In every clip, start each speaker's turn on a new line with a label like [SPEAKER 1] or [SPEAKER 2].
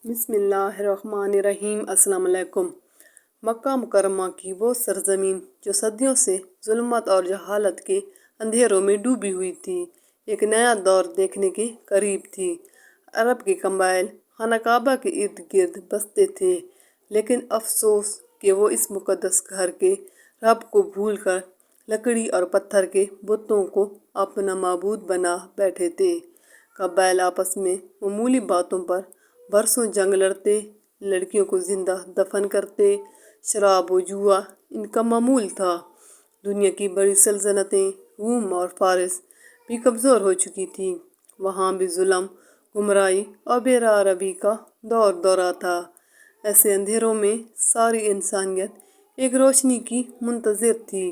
[SPEAKER 1] بسم اللہ الرحمن الرحیم۔ السلام علیکم۔ مکہ مکرمہ کی وہ سرزمین جو صدیوں سے ظلمت اور جہالت کے اندھیروں میں ڈوبی ہوئی تھی، ایک نیا دور دیکھنے کے قریب تھی۔ عرب کے قبائل خانہ کعبہ کے ارد گرد بستے تھے، لیکن افسوس کہ وہ اس مقدس گھر کے رب کو بھول کر لکڑی اور پتھر کے بتوں کو اپنا معبود بنا بیٹھے تھے۔ قبائل آپس میں معمولی باتوں پر برسوں جنگ لڑتے، لڑکیوں کو زندہ دفن کرتے، شراب و جوا ان کا معمول تھا۔ دنیا کی بڑی سلطنتیں روم اور فارس بھی کمزور ہو چکی تھیں، وہاں بھی ظلم، گمراہی اور بے راہ روی کا دور دورہ تھا۔ ایسے اندھیروں میں ساری انسانیت ایک روشنی کی منتظر تھی۔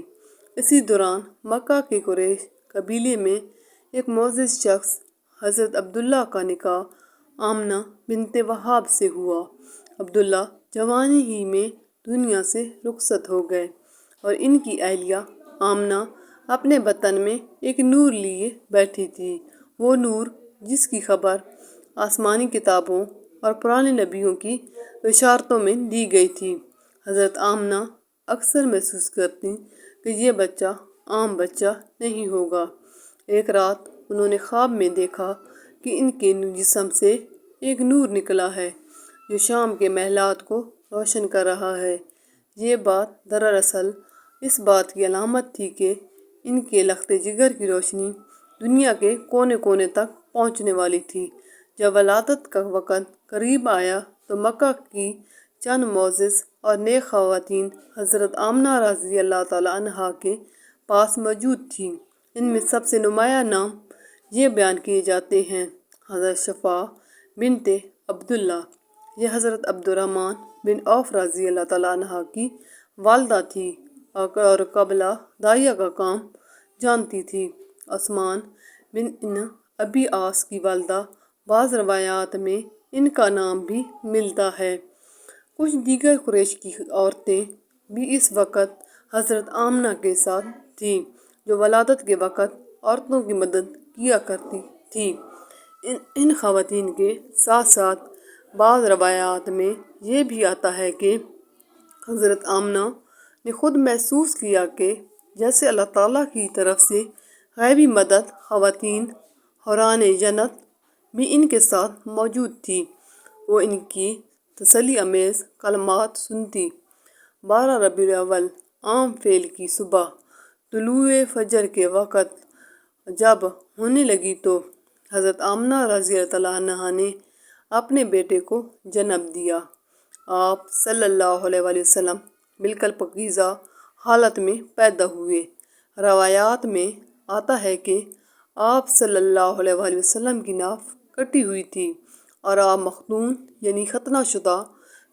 [SPEAKER 1] اسی دوران مکہ کے قریش قبیلے میں ایک معزز شخص حضرت عبداللہ کا نکاح آمنہ بنت وہاب سے ہوا۔ عبداللہ جوانی ہی میں دنیا سے رخصت ہو گئے اور ان کی اہلیہ آمنہ اپنے وطن میں ایک نور لیے بیٹھی تھی، وہ نور جس کی خبر آسمانی کتابوں اور پرانے نبیوں کی بشارتوں میں دی گئی تھی۔ حضرت آمنہ اکثر محسوس کرتی کہ یہ بچہ عام بچہ نہیں ہوگا۔ ایک رات انہوں نے خواب میں دیکھا کہ ان کے جسم سے ایک نور نکلا ہے جو شام کے محلات کو روشن کر رہا ہے۔ یہ بات دراصل اس بات کی علامت تھی کہ ان کے لخت جگر کی روشنی دنیا کے کونے کونے تک پہنچنے والی تھی۔ جب ولادت کا وقت قریب آیا تو مکہ کی چند معزز اور نیک خواتین حضرت آمنہ رضی اللہ تعالیٰ عنہا کے پاس موجود تھیں۔ ان میں سب سے نمایاں نام یہ بیان کیے جاتے ہیں: حضرت شفا بنت عبداللہ، یہ حضرت عبدالرحمن بن عوف رضی اللہ تعالیٰ عنہ کی والدہ تھی اور قبلہ داعیہ کا کام جانتی تھی۔ عثمان بن ابی عاص کی والدہ، بعض روایات میں ان کا نام بھی ملتا ہے۔ کچھ دیگر قریش کی عورتیں بھی اس وقت حضرت آمنہ کے ساتھ تھیں، جو ولادت کے وقت عورتوں کی مدد کیا کرتی تھیں۔ ان خواتین کے ساتھ ساتھ بعض روایات میں یہ بھی آتا ہے کہ حضرت آمنہ نے خود محسوس کیا کہ جیسے اللہ تعالیٰ کی طرف سے غیبی مدد خواتین حوران جنت بھی ان کے ساتھ موجود تھیں۔ وہ ان کی تسلی آمیز کلمات سنتی۔ 12 ربیع الاول عام فیل کی صبح طلوع فجر کے وقت جب ہونے لگی تو حضرت آمنہ رضی اللہ تعالیٰ عنہا نے اپنے بیٹے کو جنم دیا۔ آپ صلی اللہ علیہ وآلہ وسلم بالکل پاکیزہ حالت میں پیدا ہوئے۔ روایات میں آتا ہے کہ آپ صلی اللہ علیہ وآلہ وسلم کی ناف کٹی ہوئی تھی اور آپ مختون یعنی ختنہ شدہ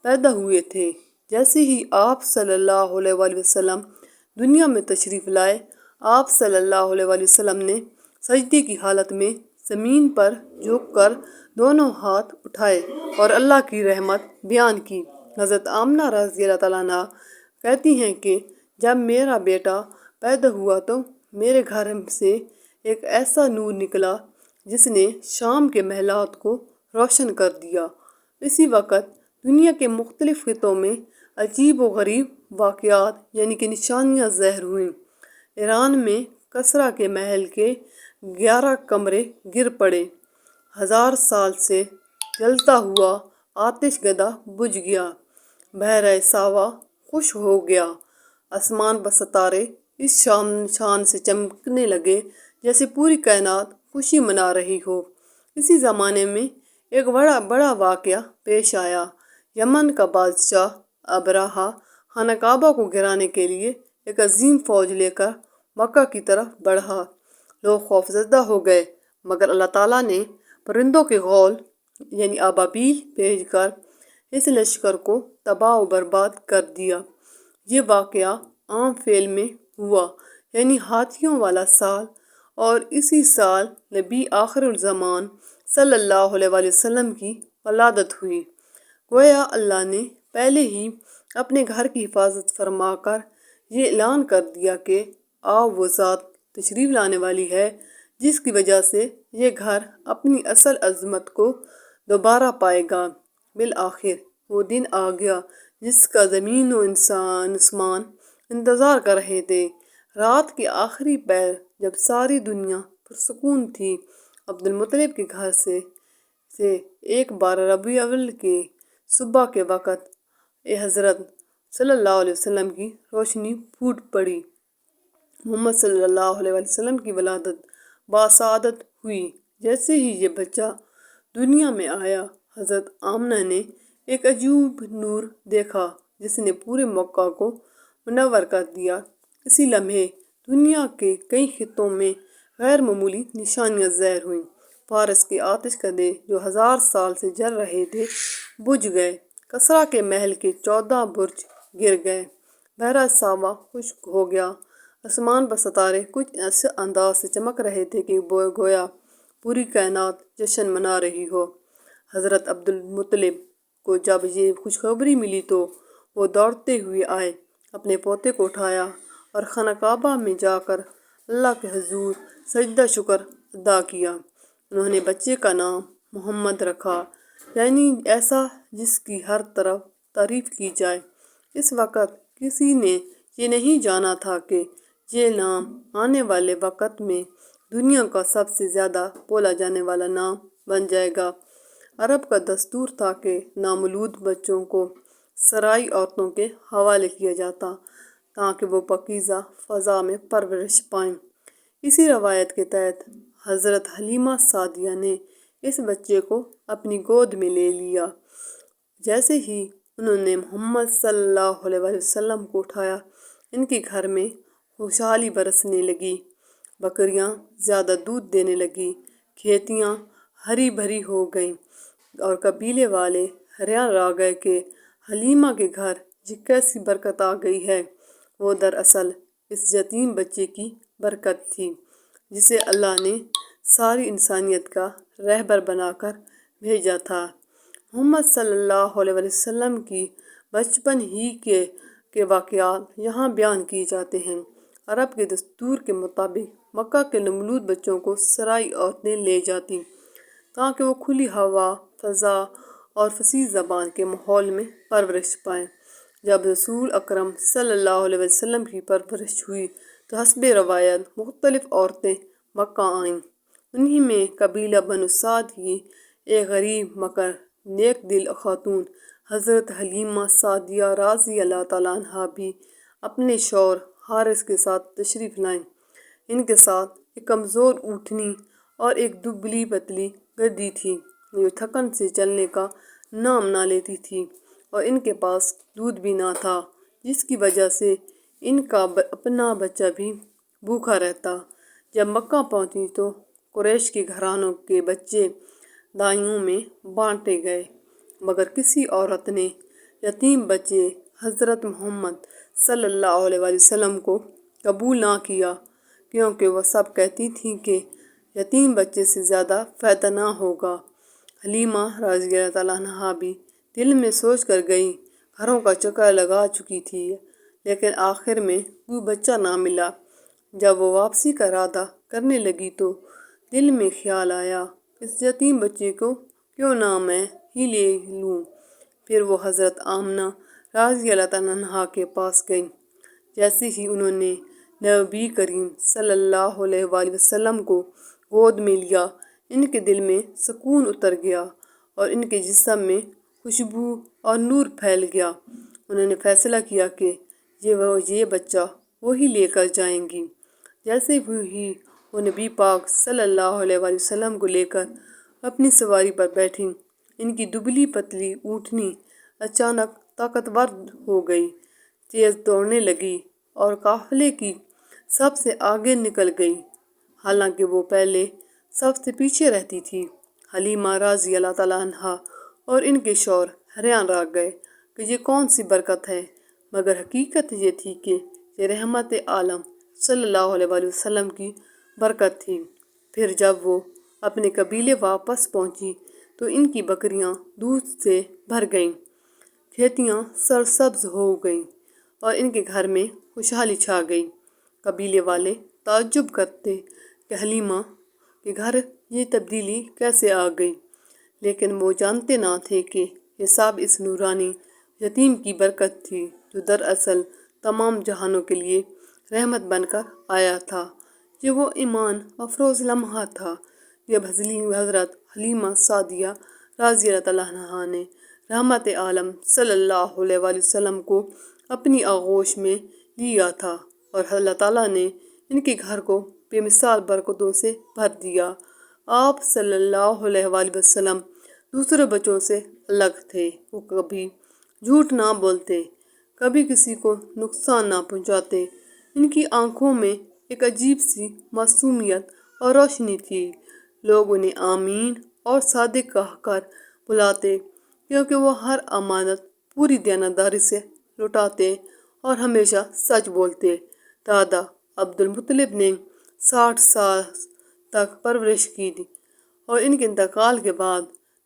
[SPEAKER 1] پیدا ہوئے تھے۔ جیسے ہی آپ صلی اللہ علیہ وآلہ وسلم دنیا میں تشریف لائے، آپ صلی اللہ علیہ وآلہ وسلم نے سجدے کی حالت میں زمین پر جھک کر دونوں ہاتھ اٹھائے اور اللہ کی رحمت بیان کی۔ حضرت آمنہ رضی اللہ تعالیٰ عنہا کہتی ہیں کہ جب میرا بیٹا پیدا ہوا تو میرے گھر سے ایک ایسا نور نکلا جس نے شام کے محلات کو روشن کر دیا۔ اسی وقت دنیا کے مختلف خطوں میں عجیب و غریب واقعات یعنی کہ نشانیاں ظاہر ہوئیں۔ ایران میں کسریٰ کے محل کے 11 کمرے گر پڑے، 1000 سال سے جلتا ہوا آتش گدا بجھ گیا، بحیرہ ساوا خشک ہو گیا، آسمان پر ستارے اس شان سے چمکنے لگے جیسے پوری کائنات خوشی منا رہی ہو۔ اسی زمانے میں ایک بڑا واقعہ پیش آیا۔ یمن کا بادشاہ ابرہہ خانہ کعبہ کو گرانے کے لیے ایک عظیم فوج لے کر مکہ کی طرف بڑھا۔ لوگ خوفزدہ ہو گئے، مگر اللہ تعالیٰ نے پرندوں کے غول یعنی ابابیل بھیج کر اس لشکر کو تباہ و برباد کر دیا۔ یہ واقعہ عام فیل میں ہوا، یعنی ہاتھیوں والا سال، اور اسی سال نبی آخر الزمان صلی اللہ علیہ وآلہ وسلم کی ولادت ہوئی۔ گویا اللہ نے پہلے ہی اپنے گھر کی حفاظت فرما کر یہ اعلان کر دیا کہ وہ ذات تشریف لانے والی ہے جس کی وجہ سے یہ گھر اپنی اصل عظمت کو دوبارہ پائے گا۔ بالآخر وہ دن آ گیا جس کا زمین و آسمان انتظار کر رہے تھے۔ رات کے آخری پہر جب ساری دنیا پرسکون تھی، عبد المطلب کے گھر سے ایک بار ربیع الاول کے صبح کے وقت حضرت صلی اللہ علیہ وسلم کی روشنی پھوٹ پڑی۔ محمد صلی اللہ علیہ وسلم کی ولادت باسعادت ہوئی۔ جیسے ہی یہ بچہ دنیا میں آیا، حضرت آمنہ نے ایک عجیب نور دیکھا جس نے پورے مکہ کو منور کر دیا۔ اسی لمحے دنیا کے کئی خطوں میں غیر معمولی نشانیاں ظاہر ہوئیں۔ فارس کے آتش کدے جو 1000 سال سے جل رہے تھے بجھ گئے، کسریٰ کے محل کے 14 برج گر گئے، بحر صافا خشک ہو گیا، آسمان پر ستارے کچھ ایسے انداز سے چمک رہے تھے کہ گویا پوری کائنات جشن منا رہی ہو۔ حضرت عبد المطلب کو جب یہ خوشخبری ملی تو وہ دوڑتے ہوئے آئے، اپنے پوتے کو اٹھایا اور خانہ کعبہ میں جا کر اللہ کے حضور سجدہ شکر ادا کیا۔ انہوں نے بچے کا نام محمد رکھا، یعنی ایسا جس کی ہر طرف تعریف کی جائے۔ اس وقت کسی نے یہ نہیں جانا تھا کہ یہ نام آنے والے وقت میں دنیا کا سب سے زیادہ بولا جانے والا نام بن جائے گا۔ عرب کا دستور تھا کہ نامولود بچوں کو سرائی عورتوں کے حوالے کیا جاتا تاکہ وہ پاکیزہ فضا میں پرورش پائیں۔ اسی روایت کے تحت حضرت حلیمہ سعدیہ نے اس بچے کو اپنی گود میں لے لیا۔ جیسے ہی انہوں نے محمد صلی اللہ علیہ وسلم کو اٹھایا، ان کے گھر میں خوشحالی برسنے لگی، بکریاں زیادہ دودھ دینے لگیں، کھیتیاں ہری بھری ہو گئیں اور قبیلے والے حیران رہ گئے کہ حلیمہ کے گھر یہ کیسی برکت آ گئی ہے۔ وہ دراصل اس یتیم بچے کی برکت تھی جسے اللہ نے ساری انسانیت کا رہبر بنا کر بھیجا تھا۔ محمد صلی اللہ علیہ وسلم کی بچپن ہی کے واقعات یہاں بیان کیے جاتے ہیں۔ عرب کے دستور کے مطابق مکہ کے نامولود بچوں کو سرائی عورتیں لے جاتیں تاکہ وہ کھلی ہوا، فضا اور فصیح زبان کے ماحول میں پرورش پائیں۔ جب رسول اکرم صلی اللہ علیہ وسلم کی پرورش ہوئی تو حسب روایت مختلف عورتیں مکہ آئیں۔ انہی میں قبیلہ بنو سعد کی ایک غریب مگر نیک دل خاتون حضرت حلیمہ سعدیہ رضی اللہ تعالیٰ عنہا بھی اپنے شوہر حارث کے ساتھ تشریف لائیں۔ ان کے ساتھ ایک کمزور اونٹنی اور ایک دبلی پتلی گدھی تھی جو تھکن سے چلنے کا نام نہ لیتی تھی، اور ان کے پاس دودھ بھی نہ تھا جس کی وجہ سے ان کا اپنا بچہ بھی بھوکا رہتا۔ جب مکہ پہنچی تو قریش کے گھرانوں کے بچے دائیوں میں بانٹے گئے، مگر کسی عورت نے یتیم بچے حضرت محمد صلی اللہ علیہ وسلم کو قبول نہ کیا، کیونکہ وہ سب کہتی تھیں کہ یتیم بچے سے زیادہ فائدہ نہ ہوگا۔ حلیمہ رضی اللہ تعالیٰ عنہا بھی دل میں سوچ کر گئیں، گھروں کا چکر لگا چکی تھی، لیکن آخر میں کوئی بچہ نہ ملا۔ جب وہ واپسی کا ارادہ کرنے لگی تو دل میں خیال آیا، اس یتیم بچے کو کیوں نہ میں ہی لے لوں۔ پھر وہ حضرت آمنہ رضی اللہ تعالیٰ عنہا کے پاس گئیں۔ جیسے ہی انہوں نے نبی کریم صلی اللہ علیہ وآلہ وسلم کو گود میں لیا، ان کے دل میں سکون اتر گیا اور ان کے جسم میں خوشبو اور نور پھیل گیا۔ انہوں نے فیصلہ کیا کہ یہ بچہ وہی لے کر جائیں گی۔ جیسے ہی وہ نبی پاک صلی اللہ علیہ وآلہ وسلم کو لے کر اپنی سواری پر بیٹھیں، ان کی دبلی پتلی اونٹنی اچانک طاقتور ہو گئی، تیز دوڑنے لگی اور قافلے کی سب سے آگے نکل گئی، حالانکہ وہ پہلے سب سے پیچھے رہتی تھی۔ حلیمہ رضی اللہ تعالیٰ عنہا اور ان کے شوہر حیران رہ گئے کہ یہ کون سی برکت ہے، مگر حقیقت یہ تھی کہ یہ رحمت عالم صلی اللہ علیہ وآلہ وسلم کی برکت تھی۔ پھر جب وہ اپنے قبیلے واپس پہنچی تو ان کی بکریاں دودھ سے بھر گئیں، کھیتیاں سرسبز ہو گئیں اور ان کے گھر میں خوشحالی چھا گئی۔ قبیلے والے تعجب کرتے کہ حلیمہ کے گھر یہ تبدیلی کیسے آ گئی، لیکن وہ جانتے نہ تھے کہ یہ سب اس نورانی یتیم کی برکت تھی جو دراصل تمام جہانوں کے لیے رحمت بن کر آیا تھا۔ یہ وہ ایمان افروز لمحہ تھا جب حضرت حلیمہ سعدیہ رضی اللہ تعالیٰ عنہا نے رحمت عالم صلی اللہ علیہ وآلہ وسلم کو اپنی آغوش میں لیا تھا اور اللہ تعالیٰ نے ان کے گھر کو بے مثال برکتوں سے بھر دیا۔ آپ صلی اللہ علیہ وآلہ وسلم دوسرے بچوں سے الگ تھے۔ وہ کبھی جھوٹ نہ بولتے، کبھی کسی کو نقصان نہ پہنچاتے۔ ان کی آنکھوں میں ایک عجیب سی معصومیت اور روشنی تھی۔ لوگ انہیں آمین اور صادق کہہ کر بلاتے کیونکہ وہ ہر امانت پوری دیانتداری سے لوٹاتے اور ہمیشہ سچ بولتے۔ دادا عبد المطلب نے 60 سال تک پرورش کی اور ان کے انتقال کے بعد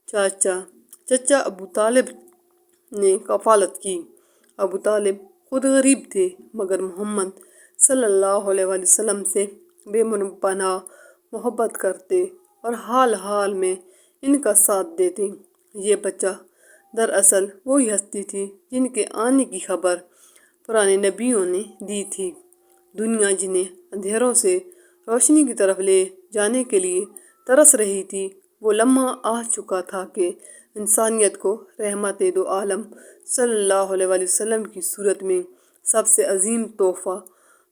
[SPEAKER 1] چچا ابو طالب نے کفالت کی۔ ابو طالب خود غریب تھے مگر محمد صلی اللہ علیہ وآلہ وسلم سے بے پناہ محبت کرتے اور حال حال میں ان کا ساتھ دیتے۔ یہ بچہ دراصل وہی ہستی تھی جن کے آنے کی خبر پرانے نبیوں نے دی تھی۔ دنیا جنہیں اندھیروں سے روشنی کی طرف لے جانے کے لیے ترس رہی تھی، وہ لمحہ آ چکا تھا کہ انسانیت کو رحمت دو عالم صلی اللہ علیہ وآلہ وسلم کی صورت میں سب سے عظیم تحفہ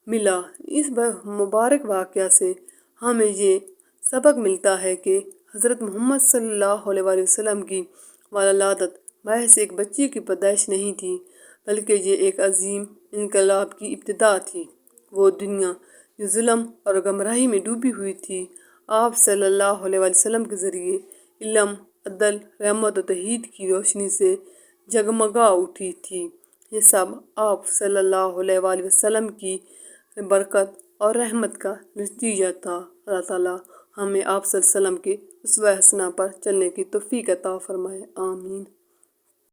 [SPEAKER 1] ملا۔ اس مبارک واقعہ سے ہمیں یہ سبق ملتا ہے کہ حضرت محمد صلی اللہ علیہ وآلہ وسلم کی ولادت محض ایک بچے کی پیدائش نہیں تھی بلکہ یہ ایک عظیم انقلاب کی ابتدا تھی۔ وہ دنیا جو ظلم اور گمراہی میں ڈوبی ہوئی تھی، آپ صلی اللہ علیہ وآلہ وسلم کے ذریعے علم، عدل، رحمت و توحید کی روشنی سے جگمگا اٹھی تھی۔ یہ سب آپ صلی اللہ علیہ وآلہ وسلم کی برکت اور رحمت کا نتیجہ تھا۔ اللہ تعالیٰ ہمیں آپ صلی اللہ علیہ وسلم کے اسوہ حسنہ پر چلنے کی توفیق عطا فرمائے، آمین۔